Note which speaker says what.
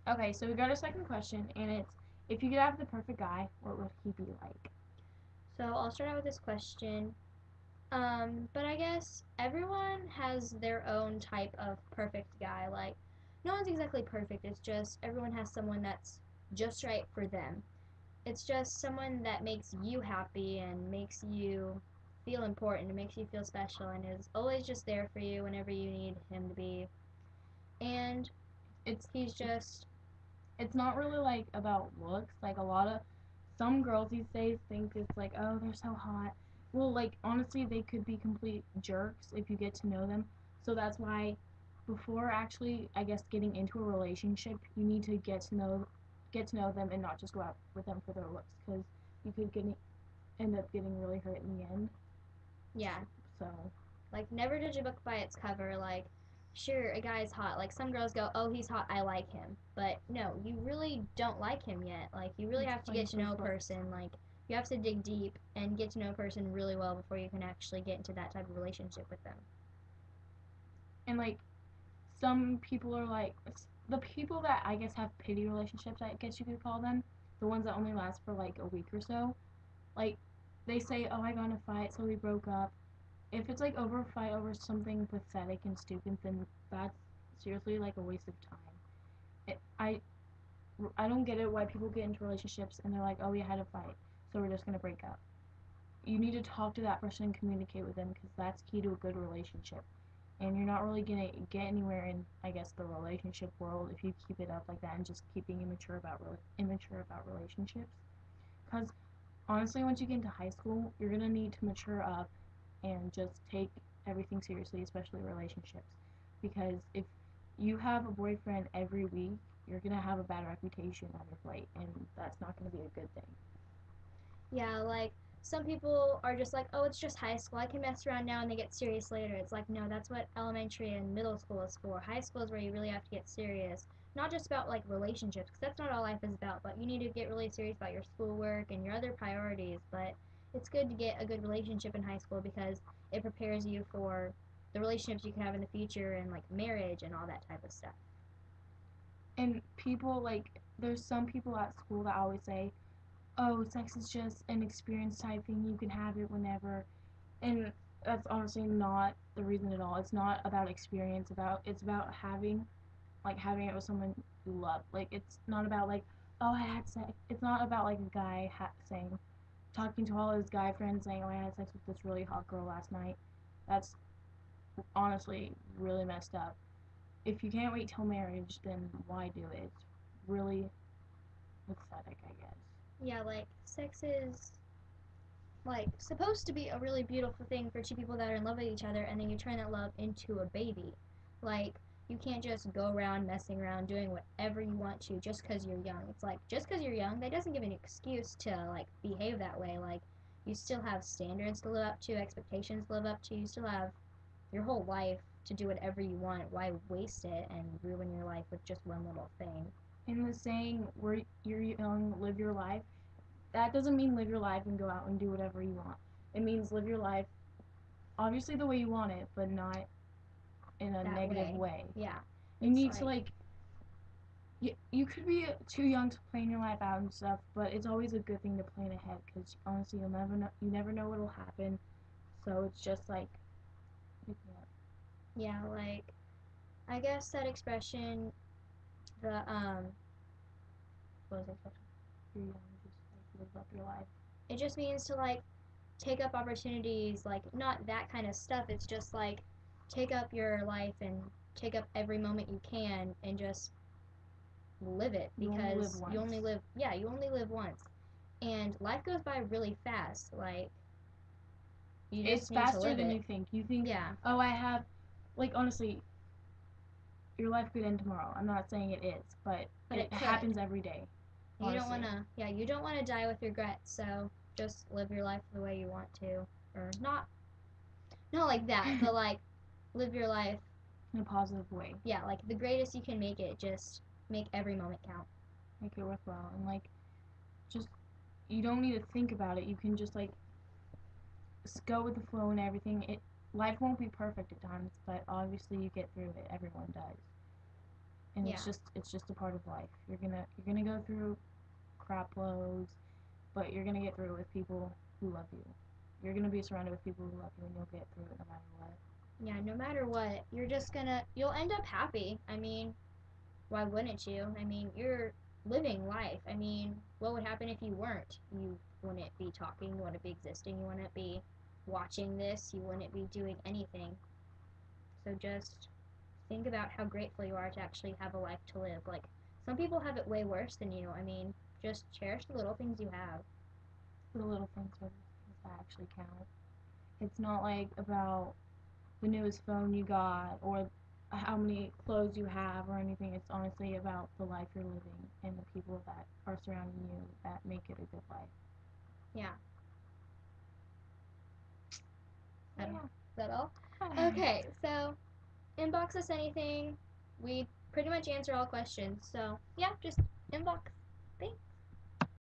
Speaker 1: Okay, so we got a second question, and it's if you could have the perfect guy, what would he be like?
Speaker 2: So I'll start out with this question. But I guess everyone has their own type of perfect guy. Like, no one's exactly perfect. It's just everyone has someone that's just right for them. It's just someone that makes you happy and makes you feel important and makes you feel special and is always just there for you whenever you need him to be. And
Speaker 1: It's
Speaker 2: he's just,
Speaker 1: it's not really like about looks. Like a lot of some girls these days think it's like, oh, they're so hot. Well, like honestly, they could be complete jerks if you get to know them. So that's why before actually, I guess getting into a relationship, you need to get to know them and not just go out with them for their looks because you could end up getting really hurt in the end.
Speaker 2: yeah,
Speaker 1: So
Speaker 2: like never judge a book by its cover. Like, sure, a guy is hot. Like some girls go, "Oh, he's hot. I like him." But no, you really don't like him yet. Like you really
Speaker 1: you're
Speaker 2: have
Speaker 1: just
Speaker 2: to
Speaker 1: playing
Speaker 2: get to
Speaker 1: for his
Speaker 2: know a
Speaker 1: looks.
Speaker 2: person. Like you have to dig deep and get to know a person really well before you can actually get into that type of relationship with them.
Speaker 1: And like some people are like the people that I guess have pity relationships, I guess you could call them, the ones that only last for like a week or so. Like they say, "Oh, I got in a fight, so we broke up." If it's like over a fight over something pathetic and stupid, then that's seriously like a waste of time. It, I don't get it why people get into relationships and they're like, "Oh, we had a fight, so we're just gonna break up." You need to talk to that person and communicate with them because that's key to a good relationship. And you're not really gonna get anywhere in, I guess, the relationship world if you keep it up like that and just keep being immature about relationships. Because honestly, once you get into high school, you're gonna need to mature up and just take everything seriously, especially relationships. Because if you have a boyfriend every week, you're gonna have a bad reputation on your plate, and that's not gonna be a good thing.
Speaker 2: Yeah, like some people are just like, "Oh, it's just high school. I can mess around now and they get serious later." It's like, no, that's what elementary and middle school is for. High school is where you really have to get serious. Not just about like relationships, because that's not all life is about, but you need to get really serious about your schoolwork and your other priorities. But it's good to get a good relationship in high school because it prepares you for the relationships you can have in the future and like marriage and all that type of stuff.
Speaker 1: And people like, there's some people at school that always say, "Oh, sex is just an experience type thing. You can have it whenever." And that's honestly not the reason at all. It's not about experience. It's about having it with someone you love. Like it's not about like, oh, I had sex. It's not about like a guy saying, talking to all his guy friends saying, oh, I had sex with this really hot girl last night. That's honestly really messed up. If you can't wait till marriage, then why do it? It's really pathetic, I guess.
Speaker 2: Yeah, like sex is like supposed to be a really beautiful thing for two people that are in love with each other and then you turn that love into a baby. Like you can't just go around messing around doing whatever you want to just cuz you're young. It's like just cuz you're young, that doesn't give an excuse to like behave that way. Like you still have standards to live up to, expectations to live up to. You still have your whole life to do whatever you want. Why waste it and ruin your life with just one little thing?
Speaker 1: In the saying, where you're young, live your life, that doesn't mean live your life and go out and do whatever you want. It means live your life, obviously the way you want it, but not in a
Speaker 2: That
Speaker 1: negative
Speaker 2: way.
Speaker 1: way.
Speaker 2: Yeah.
Speaker 1: You
Speaker 2: It's
Speaker 1: need to
Speaker 2: like
Speaker 1: like you could be too young to plan your life out and stuff, but it's always a good thing to plan ahead because honestly, you never know what'll happen. So it's just like, yeah,
Speaker 2: yeah, like I guess that expression the what was it?
Speaker 1: you're young, just like live up your life.
Speaker 2: It just means to like take up opportunities, like not that kind of stuff. It's just like take up your life and take up every moment you can and just live it
Speaker 1: You only live
Speaker 2: because you
Speaker 1: once.
Speaker 2: only live yeah, you only live once. And life goes by really fast. Like you
Speaker 1: It's
Speaker 2: just need to
Speaker 1: faster
Speaker 2: live
Speaker 1: than
Speaker 2: it.
Speaker 1: you think. You think,
Speaker 2: Yeah.
Speaker 1: oh, I have, like honestly, your life could end tomorrow. I'm not saying it is, but
Speaker 2: But
Speaker 1: it
Speaker 2: it could.
Speaker 1: happens every day.
Speaker 2: You don't
Speaker 1: Honestly,
Speaker 2: wanna yeah, you don't wanna die with regrets, so just live your life the way you want to. Or not like that, but like live your life
Speaker 1: in a positive way,
Speaker 2: yeah, like the greatest you can make it, just make every moment count.
Speaker 1: make it worthwhile, and like just you don't need to think about it. You can just like go with the flow and everything. Life won't be perfect at times, but obviously you get through it. Everyone does. and
Speaker 2: Yeah.
Speaker 1: it's just a part of life. You're gonna go through crap loads, but you're gonna get through it with people who love you. You're gonna be surrounded with people who love you, and you'll get through it no matter what.
Speaker 2: Yeah, no matter what, you'll end up happy. I mean, why wouldn't you? I mean, you're living life. I mean, what would happen if you weren't? You wouldn't be talking, you wouldn't be existing, you wouldn't be watching this, you wouldn't be doing anything. So just think about how grateful you are to actually have a life to live. Like, some people have it way worse than you. I mean, just cherish the little things you have.
Speaker 1: The little things are the things that actually count. It's not like about the newest phone you got or how many clothes you have or anything. It's honestly about the life you're living and the people that are surrounding you that make it a good life.
Speaker 2: Yeah. I don't know.
Speaker 1: Yeah.
Speaker 2: Is that all? Okay, so inbox us anything. We pretty much answer all questions. So, yeah, just inbox.